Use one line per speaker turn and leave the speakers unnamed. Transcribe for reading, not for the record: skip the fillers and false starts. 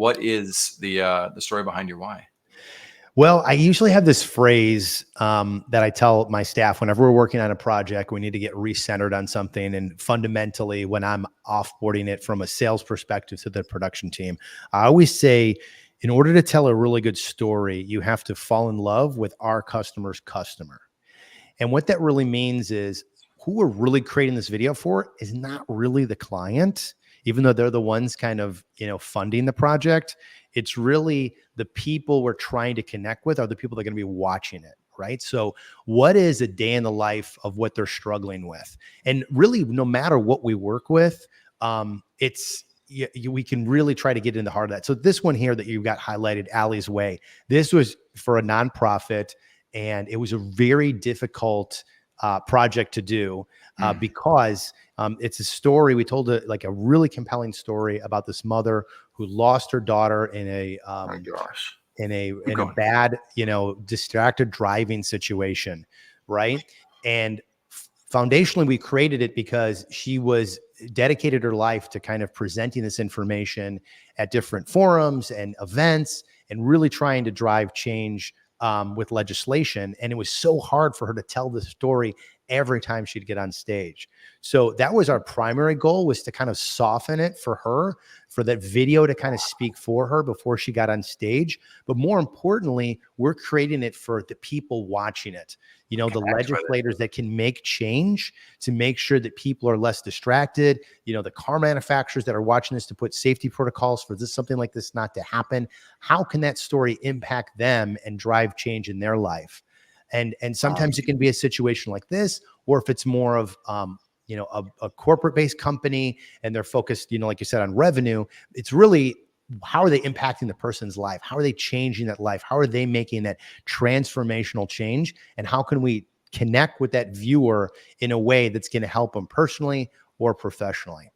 what is the story behind your why?
Well, I usually have this phrase that I tell my staff whenever we're working on a project, we need to get recentered on something. And fundamentally, when I'm offboarding it from a sales perspective to the production team, I always say, in order to tell a really good story, you have to fall in love with our customer's customer. And what that really means is who we're really creating this video for is not really the client, even though they're the ones kind of, funding the project. It's really the people we're trying to connect with are the people that are going to be watching it, right? So what is a day in the life of what they're struggling with? And really, no matter what we work with, we can really try to get in the heart of that. So this one here that you got highlighted, Allie's Way, this was for a nonprofit, and it was a very difficult project to do because it's a story. We told a really compelling story about this mother who lost her daughter in a bad, distracted driving situation, right? And foundationally, we created it because she was dedicated her life to kind of presenting this information at different forums and events and really trying to drive change with legislation. And it was so hard for her to tell the story every time she'd get on stage. So that was our primary goal, was to kind of soften it for her, for that video to kind of speak for her before she got on stage. But more importantly, we're creating it for the people watching it, the legislators that can make change to make sure that people are less distracted, the car manufacturers that are watching this to put safety protocols for something like this not to happen. How can that story impact them and drive change in their life? And sometimes it can be a situation like this, or if it's more of, a corporate-based company and they're focused, like you said, on revenue, it's really, how are they impacting the person's life? How are they changing that life? How are they making that transformational change? And how can we connect with that viewer in a way that's going to help them personally or professionally?